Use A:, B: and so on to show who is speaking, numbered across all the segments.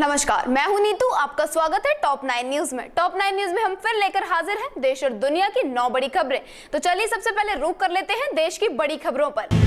A: नमस्कार, मैं हूं नीतू। आपका स्वागत है टॉप 9 न्यूज में। टॉप 9 न्यूज में हम फिर लेकर हाजिर हैं देश और दुनिया की 9 बड़ी खबरें। तो चलिए सबसे पहले रुख कर लेते हैं देश की बड़ी खबरों पर।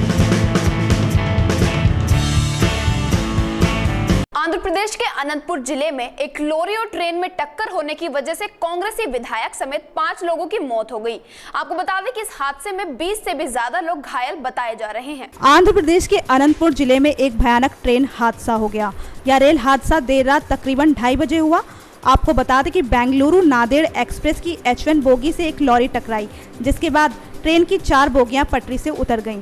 A: आंध्र प्रदेश के अनंतपुर जिले में एक लॉरी और ट्रेन में टक्कर होने की वजह से कांग्रेसी विधायक समेत 5 लोगों की मौत हो गई। आपको बता दें कि इस हादसे में 20 से भी ज्यादा लोग घायल बताए जा रहे हैं।
B: आंध्र प्रदेश के अनंतपुर जिले में एक भयानक ट्रेन हादसा हो गया। यह रेल हादसा देर रात तकरीबन 2:30 बजे हुआ। आपको बता दें कि बेंगलुरु नांदेड़ एक्सप्रेस की H1 बोगी से एक लॉरी टकराई, जिसके बाद ट्रेन की 4 बोगियां पटरी से उतर गईं।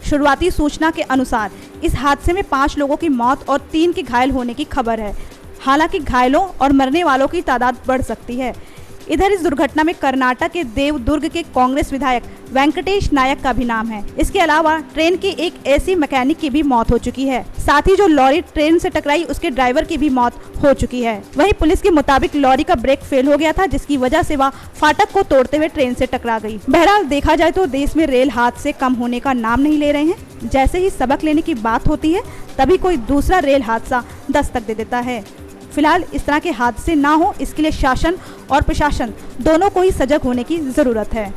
B: शुरुआती सूचना के अनुसार इस हादसे में 5 लोगों की मौत और 3 के घायल होने की खबर है। हालांकि घायलों और मरने वालों की तादाद बढ़ सकती है। इधर इस दुर्घटना में कर्नाटक के देवदुर्ग के कांग्रेस विधायक वेंकटेश नायक का भी नाम है। इसके अलावा ट्रेन के एक एसी मैकेनिक की भी मौत हो चुकी है। साथ ही जो लॉरी ट्रेन से टकराई उसके ड्राइवर की भी मौत हो चुकी है। वहीं पुलिस के मुताबिक लॉरी का ब्रेक फेल हो गया था, जिसकी वजह से वह फाटक को तोड़ते हुए ट्रेन से टकरा गई। बहरहाल देखा जाए तो देश में रेल हादसे कम होने का नाम नहीं ले रहे हैं। जैसे ही सबक लेने की बात होती है तभी कोई दूसरा रेल हादसा दस्तक दे देता है। फिलहाल इस तरह के हादसे ना हो, इसके लिए शासन और प्रशासन दोनों को ही सजग होने की जरूरत है।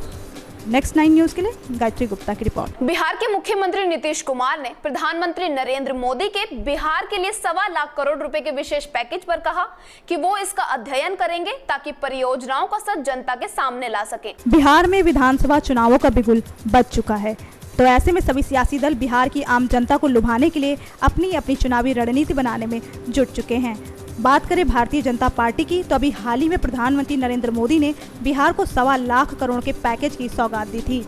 B: नेक्स्ट 9 न्यूज के लिए गायत्री गुप्ता की रिपोर्ट।
A: बिहार के मुख्यमंत्री नीतीश कुमार ने प्रधानमंत्री नरेंद्र मोदी के बिहार के लिए 1.25 लाख करोड़ रुपए के विशेष पैकेज पर कहा कि वो इसका अध्ययन करेंगे ताकि परियोजनाओं का सच जनता के सामने ला सके।
B: बिहार में विधानसभा चुनावों का बिगुल बज चुका है, तो ऐसे में सभी सियासी दल बिहार की आम जनता को लुभाने के लिए अपनी अपनी चुनावी रणनीति बनाने में जुट चुके हैं। बात करें भारतीय जनता पार्टी की, तो अभी हाल ही में प्रधानमंत्री नरेंद्र मोदी ने बिहार को 1.25 लाख करोड़ के पैकेज की सौगात दी थी।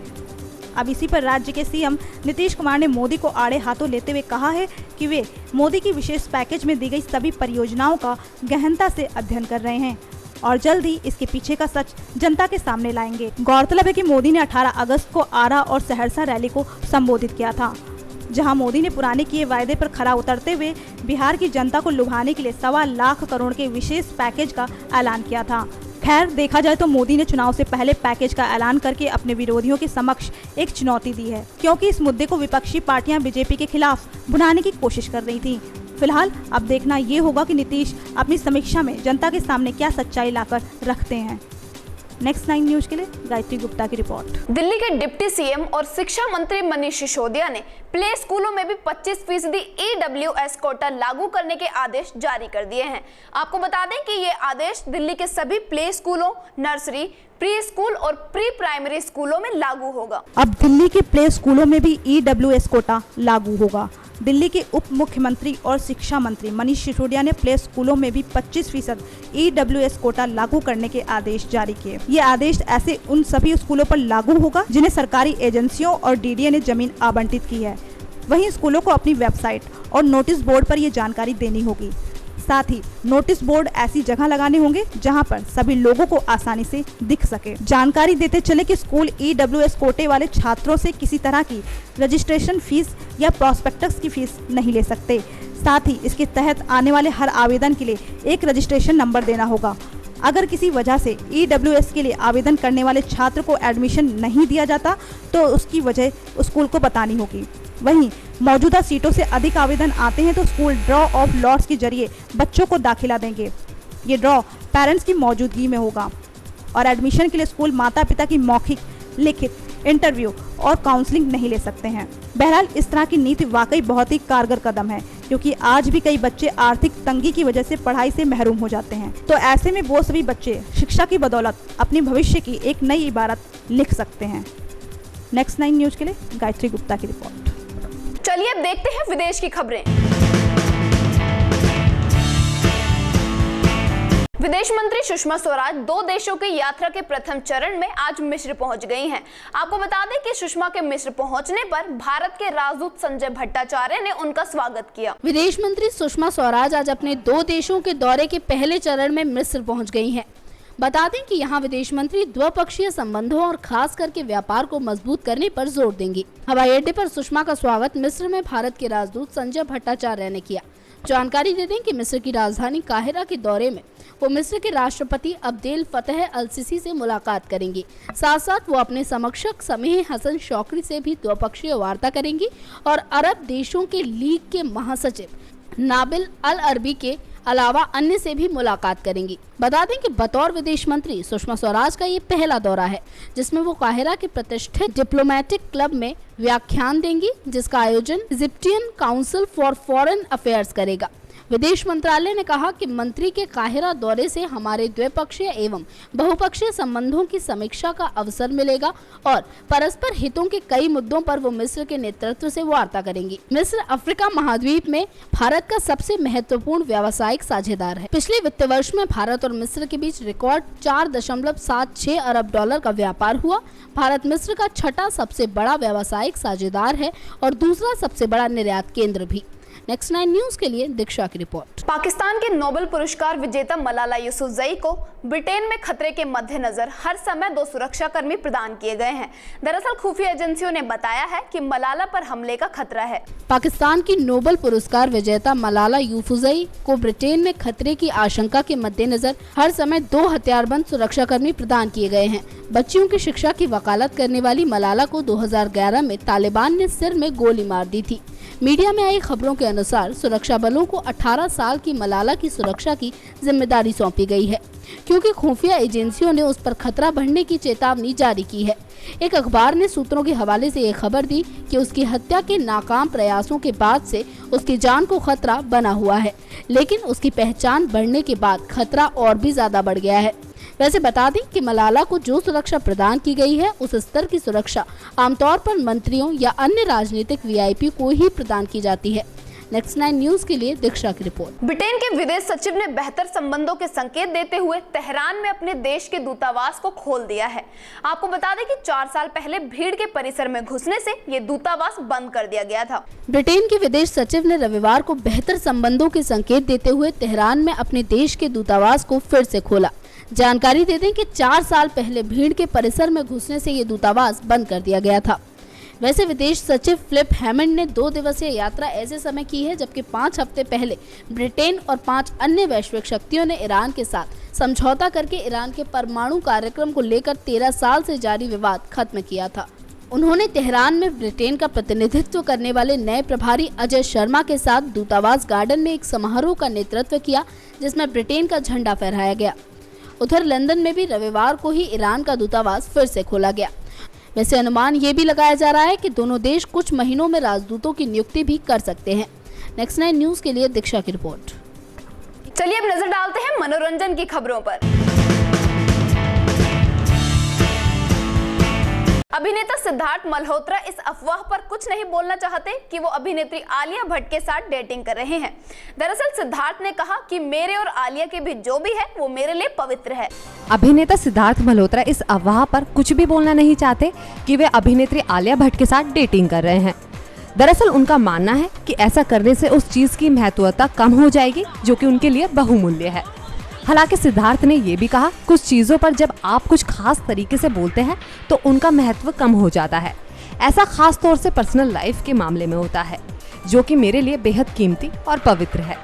B: अब इसी पर राज्य के सीएम नीतीश कुमार ने मोदी को आड़े हाथों लेते हुए कहा है कि वे मोदी की विशेष पैकेज में दी गई सभी परियोजनाओं का गहनता से अध्ययन कर रहे हैं और जल्द ही इसके पीछे का सच जनता के सामने लाएंगे। गौरतलब है कि मोदी ने 18 अगस्त को आरा और सहरसा रैली को संबोधित किया था, जहां मोदी ने पुराने किए वायदे पर खरा उतरते हुए बिहार की जनता को लुभाने के लिए 1.25 लाख करोड़ के विशेष पैकेज का ऐलान किया था। खैर देखा जाए तो मोदी ने चुनाव से पहले पैकेज का ऐलान करके अपने विरोधियों के समक्ष एक चुनौती दी है, क्योंकि इस मुद्दे को विपक्षी पार्टियां बीजेपी के खिलाफ भुनाने की कोशिश कर रही थी। फिलहाल अब देखना ये होगा कि नीतीश अपनी समीक्षा में जनता के सामने क्या सच्चाई लाकर रखते हैं। नेक्स्ट 9 न्यूज के लिए गायत्री गुप्ता की रिपोर्ट।
A: दिल्ली के डिप्टी सीएम और शिक्षा मंत्री मनीष सिसोदिया ने प्ले स्कूलों में भी 25% EWS कोटा लागू करने के आदेश जारी कर दिए हैं। आपको बता दें कि ये आदेश दिल्ली के सभी प्ले स्कूलों, नर्सरी, प्री स्कूल और प्री प्राइमरी स्कूलों में लागू होगा।
B: अब दिल्ली के प्ले स्कूलों में भी EWS कोटा लागू होगा। दिल्ली के उप मुख्यमंत्री और शिक्षा मंत्री मनीष सिसोदिया ने प्ले स्कूलों में भी 25% EWS कोटा लागू करने के आदेश जारी किए। ये आदेश ऐसे उन सभी स्कूलों पर लागू होगा जिन्हें सरकारी एजेंसियों और DDA ने जमीन आवंटित की है। वहीं स्कूलों को अपनी वेबसाइट और नोटिस बोर्ड पर ये जानकारी देनी होगी। साथ ही नोटिस बोर्ड ऐसी जगह लगाने होंगे जहां पर सभी लोगों को आसानी से दिख सके। जानकारी देते चले कि स्कूल EWS कोटे वाले छात्रों से किसी तरह की रजिस्ट्रेशन फीस या प्रोस्पेक्टस की फीस नहीं ले सकते। साथ ही इसके तहत आने वाले हर आवेदन के लिए एक रजिस्ट्रेशन नंबर देना होगा। अगर किसी वजह से EWS के लिए आवेदन करने वाले छात्र को एडमिशन नहीं दिया जाता तो उसकी वजह स्कूल को बतानी होगी। वहीं मौजूदा सीटों से अधिक आवेदन आते हैं तो स्कूल ड्रॉ ऑफ लॉट्स के जरिए बच्चों को दाखिला देंगे। ये ड्रॉ पेरेंट्स की मौजूदगी में होगा और एडमिशन के लिए स्कूल माता पिता की मौखिक, लिखित, इंटरव्यू और काउंसलिंग नहीं ले सकते हैं। बहरहाल इस तरह की नीति वाकई बहुत ही कारगर कदम है, क्योंकि आज भी कई बच्चे आर्थिक तंगी की वजह से पढ़ाई से महरूम हो जाते हैं। तो ऐसे में वो सभी बच्चे शिक्षा की बदौलत अपने भविष्य की एक नई इबारत लिख सकते हैं। नेक्स्ट 9 न्यूज के लिए गायत्री गुप्ता की रिपोर्ट।
A: चलिए अब देखते हैं विदेश की खबरें। विदेश मंत्री सुषमा स्वराज 2 देशों की यात्रा के प्रथम चरण में आज मिस्र पहुंच गई हैं। आपको बता दें कि सुषमा के मिस्र पहुंचने पर भारत के राजदूत संजय भट्टाचार्य ने उनका स्वागत किया।
C: विदेश मंत्री सुषमा स्वराज आज अपने 2 देशों के दौरे के पहले चरण में मिस्र पहुंच गई हैं। बता दें कि यहाँ विदेश मंत्री द्विपक्षीय संबंधों और खास करके व्यापार को मजबूत करने पर जोर देंगी। हवाई अड्डे पर सुषमा का स्वागत मिस्र में भारत के राजदूत संजय भट्टाचार्य ने किया। जानकारी दे दें कि मिस्र की राजधानी काहिरा के दौरे में वो मिस्र के राष्ट्रपति अब्देल फतेह अल सीसी से मुलाकात करेंगी। साथ साथ वो अपने समकक्ष समीह हसन शौकरी से भी द्विपक्षीय वार्ता करेंगी और अरब देशों के लीग के महासचिव नाबिल अल अरबी के अलावा अन्य से भी मुलाकात करेंगी। बता दें कि बतौर विदेश मंत्री सुषमा स्वराज का ये पहला दौरा है जिसमें वो काहिरा के प्रतिष्ठित डिप्लोमेटिक क्लब में व्याख्यान देंगी, जिसका आयोजन Egyptian council for foreign affairs करेगा। विदेश मंत्रालय ने कहा कि मंत्री के काहिरा दौरे से हमारे द्विपक्षीय एवं बहुपक्षीय संबंधों की समीक्षा का अवसर मिलेगा और परस्पर हितों के कई मुद्दों पर वो मिस्र के नेतृत्व से वार्ता करेंगी। मिस्र अफ्रीका महाद्वीप में भारत का सबसे महत्वपूर्ण व्यावसायिक साझेदार है। पिछले वित्त वर्ष में भारत और मिस्र के बीच रिकॉर्ड 4.76 अरब डॉलर का व्यापार हुआ। भारत मिस्र का छठा सबसे बड़ा व्यावसायिक साझेदार है और दूसरा सबसे बड़ा निर्यात केंद्र भी। नेक्स्ट 9 न्यूज के लिए दीक्षा की रिपोर्ट।
A: पाकिस्तान के नोबेल पुरस्कार विजेता मलाला यूसुफजई को ब्रिटेन में खतरे के मद्देनजर हर समय 2 सुरक्षाकर्मी प्रदान किए गए हैं। दरअसल खुफिया एजेंसियों ने बताया है कि मलाला पर हमले का खतरा है।
C: पाकिस्तान की नोबेल पुरस्कार विजेता मलाला यूसुफजई को ब्रिटेन में खतरे की आशंका के मद्देनजर हर समय 2 हथियारबंद सुरक्षाकर्मी प्रदान किए गए हैं। बच्चियों की शिक्षा की वकालत करने वाली मलाला को 2011 में तालिबान ने सिर में गोली मार दी थी। मीडिया में आई खबरों के अनुसार सुरक्षा बलों को 18 साल की मलाला की सुरक्षा की जिम्मेदारी सौंपी गई है, क्योंकि खुफिया एजेंसियों ने उस पर खतरा बढ़ने की चेतावनी जारी की है। एक अखबार ने सूत्रों के हवाले से ये खबर दी कि उसकी हत्या के नाकाम प्रयासों के बाद से उसकी जान को खतरा बना हुआ है, लेकिन उसकी पहचान बढ़ने के बाद खतरा और भी ज्यादा बढ़ गया है। वैसे बता दें कि मलाला को जो सुरक्षा प्रदान की गई है उस स्तर की सुरक्षा आमतौर पर मंत्रियों या अन्य राजनीतिक वीआईपी को ही प्रदान की जाती है। नेक्स्ट 9 न्यूज के लिए दीक्षा की रिपोर्ट।
A: ब्रिटेन के विदेश सचिव ने बेहतर संबंधों के संकेत देते हुए तेहरान में अपने देश के दूतावास को खोल दिया है। आपको बता दें कि 4 साल पहले भीड़ के परिसर में घुसने से ये दूतावास बंद कर दिया गया था।
C: ब्रिटेन के विदेश सचिव ने रविवार को बेहतर संबंधों के संकेत देते हुए तेहरान में अपने देश के दूतावास को फिर से खोला। जानकारी दे दें कि 4 साल पहले भीड़ के परिसर में घुसने से ये दूतावास बंद कर दिया गया था। वैसे विदेश सचिव फिलिप हैमंड ने 2 दिवसीय यात्रा ऐसे समय की है जबकि 5 हफ्ते पहले ब्रिटेन और 5 अन्य वैश्विक शक्तियों ने ईरान के साथ समझौता करके ईरान के परमाणु कार्यक्रम को लेकर 13 साल से जारी विवाद खत्म किया था। उन्होंने तेहरान में ब्रिटेन का प्रतिनिधित्व करने वाले नए प्रभारी अजय शर्मा के साथ दूतावास गार्डन में एक समारोह का नेतृत्व किया, जिसमें ब्रिटेन का झंडा फहराया गया। उधर लंदन में भी रविवार को ही ईरान का दूतावास फिर से खोला गया। वैसे अनुमान ये भी लगाया जा रहा है कि दोनों देश कुछ महीनों में राजदूतों की नियुक्ति भी कर सकते हैं। नेक्स्ट 9 न्यूज के लिए दीक्षा की रिपोर्ट।
A: चलिए अब नजर डालते हैं मनोरंजन की खबरों पर। अभिनेता सिद्धार्थ मल्होत्रा इस अफवाह पर कुछ नहीं बोलना चाहते कि वो अभिनेत्री आलिया भट्ट के साथ डेटिंग कर रहे हैं। दरअसल सिद्धार्थ ने कहा कि मेरे और आलिया के बीच जो भी है वो मेरे लिए पवित्र है।
D: अभिनेता सिद्धार्थ मल्होत्रा इस अफवाह पर कुछ भी बोलना नहीं चाहते कि वे अभिनेत्री आलिया भट्ट के साथ डेटिंग कर रहे हैं। दरअसल उनका मानना है कि ऐसा करने से उस चीज की महत्वता कम हो जाएगी जो कि उनके लिए बहुमूल्य है। हालांकि सिद्धार्थ ने ये भी कहा, कुछ चीजों पर जब आप कुछ खास तरीके से बोलते हैं तो उनका महत्व कम हो जाता है। ऐसा खास तौर से पर्सनल लाइफ के मामले में होता है, जो कि मेरे लिए बेहद कीमती और पवित्र है।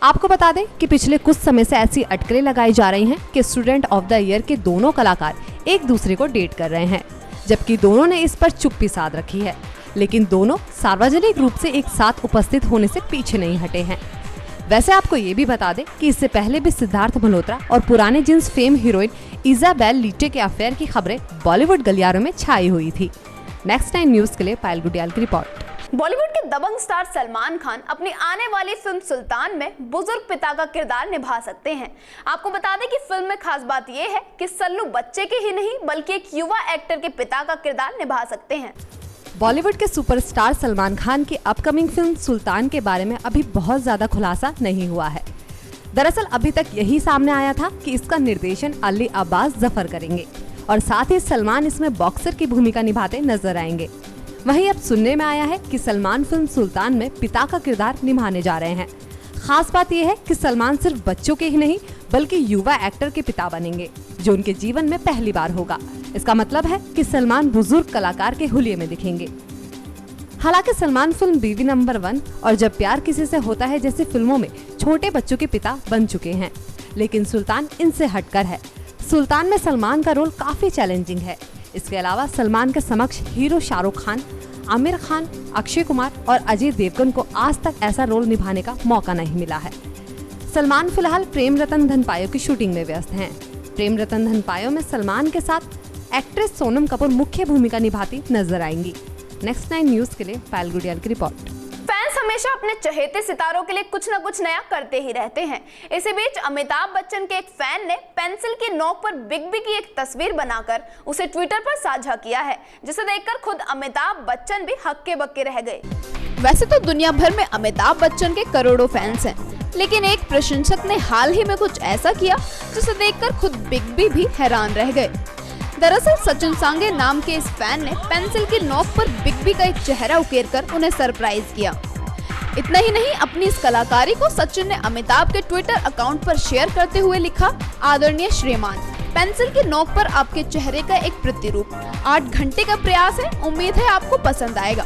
D: आपको बता दें कि पिछले कुछ समय से ऐसी अटकलें लगाई जा रही हैं कि स्टूडेंट ऑफ द ईयर के दोनों कलाकार एक दूसरे को डेट कर रहे हैं, जबकि दोनों ने इस पर चुप्पी साध रखी है। लेकिन दोनों सार्वजनिक रूप से एक साथ उपस्थित होने से पीछे नहीं हटे हैं। वैसे आपको ये भी बता दें कि इससे पहले भी सिद्धार्थ मल्होत्रा और पुराने जींस फेम हीरोइन इजाबेल लीटे के अफेयर की खबरें बॉलीवुड गलियारों में छाई हुई थी। नेक्स्ट 9 न्यूज के लिए पायल गुडियाल की रिपोर्ट।
A: बॉलीवुड के दबंग स्टार सलमान खान अपनी आने वाली फिल्म सुल्तान में बुजुर्ग पिता का किरदार निभा सकते हैं। आपको बता दें कि फिल्म में खास बात यह है कि सल्लू बच्चे के ही नहीं बल्कि एक युवा एक्टर के पिता का किरदार निभा सकते हैं।
D: बॉलीवुड के सुपरस्टार सलमान खान की अपकमिंग फिल्म सुल्तान के बारे में अभी बहुत ज्यादा खुलासा नहीं हुआ है। दरअसल अभी तक यही सामने आया था कि इसका निर्देशन अली अब्बास जफर करेंगे और साथ ही सलमान इसमें बॉक्सर की भूमिका निभाते नजर आएंगे। वहीं अब सुनने में आया है कि सलमान फिल्म सुल्तान में पिता का किरदार निभाने जा रहे हैं। खास बात यह है कि सलमान सिर्फ बच्चों के ही नहीं बल्कि युवा एक्टर के पिता बनेंगे, जो उनके जीवन में पहली बार होगा। इसका मतलब है कि सलमान बुजुर्ग कलाकार के हुलिये में दिखेंगे। हालांकि सलमान फिल्म बीवी नंबर 1 और जब प्यार किसी से होता है जैसी फिल्मों में छोटे बच्चों के पिता बन चुके हैं, लेकिन सुल्तान इनसे हटकर है। सुल्तान में सलमान का रोल काफी चैलेंजिंग है। इसके अलावा सलमान के समक्ष हीरो शाहरुख खान, आमिर खान, अक्षय कुमार और अजय देवगन को आज तक ऐसा रोल निभाने का मौका नहीं मिला है। सलमान फिलहाल प्रेम रतन धन पायो की शूटिंग में व्यस्त हैं। प्रेम रतन धन पायो में सलमान के साथ एक्ट्रेस सोनम कपूर मुख्य भूमिका निभाती नजर आएंगी। नेक्स्ट 9 न्यूज के लिए पायल गुडियाल की रिपोर्ट।
A: फैंस हमेशा अपने चहेते सितारों के लिए कुछ न कुछ नया करते ही रहते हैं। इसी बीच अमिताभ बच्चन के एक फैन ने पेंसिल की नोक पर बिग बी की एक तस्वीर बनाकर उसे ट्विटर पर साझा किया है, जिसे देखकर खुद अमिताभ बच्चन भी हक्के बक्के रह गए।
E: वैसे तो दुनिया भर में अमिताभ बच्चन के करोड़ों फैंस हैं, लेकिन एक प्रशंसक ने हाल ही में कुछ ऐसा किया जिसे देखकर खुद बिग बी भी हैरान रह गए। दरअसल सचिन सांगे नाम के इस फैन ने पेंसिल की नोक पर बिग बी का एक चेहरा उकेरकर उन्हें सरप्राइज किया। इतना ही नहीं, अपनी इस कलाकारी को सचिन ने अमिताभ के ट्विटर अकाउंट पर शेयर करते हुए लिखा, आदरणीय श्रीमान, पेंसिल की नोक पर आपके चेहरे का एक प्रतिरूप, 8 घंटे का प्रयास है, उम्मीद है आपको पसंद आएगा।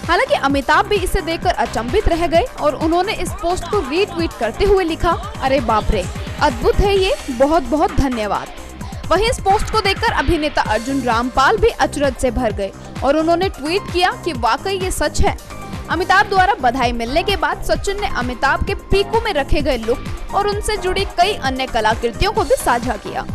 E: हालांकि अमिताभ भी इसे देखकर अचंभित रह गए और उन्होंने इस पोस्ट को रीट्वीट करते हुए लिखा, अरे बाप रे, अद्भुत है ये, बहुत बहुत धन्यवाद। वहीं इस पोस्ट को देखकर अभिनेता अर्जुन रामपाल भी अचरज से भर गए और उन्होंने ट्वीट किया कि वाकई ये सच है। अमिताभ द्वारा बधाई मिलने के बाद सचिन ने अमिताभ के पीकू में रखे गए लुक और उनसे जुड़ी कई अन्य कलाकृतियों को भी साझा किया।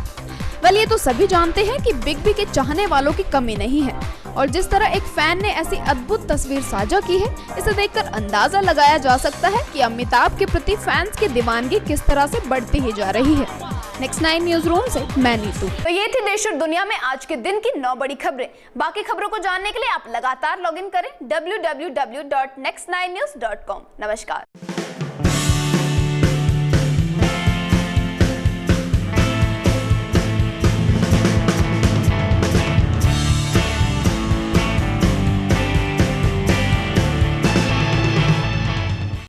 E: वेल, ये तो सभी जानते हैं कि बिग बी के चाहने वालों की कमी नहीं है और जिस तरह एक फैन ने ऐसी अद्भुत तस्वीर साझा की है, इसे देखकर अंदाजा लगाया जा सकता है कि अमिताभ के प्रति फैंस की दीवानगी किस तरह से बढ़ती ही जा रही है। नेक्स्ट 9 न्यूज रूम से मैं नीतू।
A: तो ये थी देश और दुनिया में आज के दिन की 9 बड़ी खबरें। बाकी खबरों को जानने के लिए आप लगातार लॉगिन करें www.next9news.com। नमस्कार।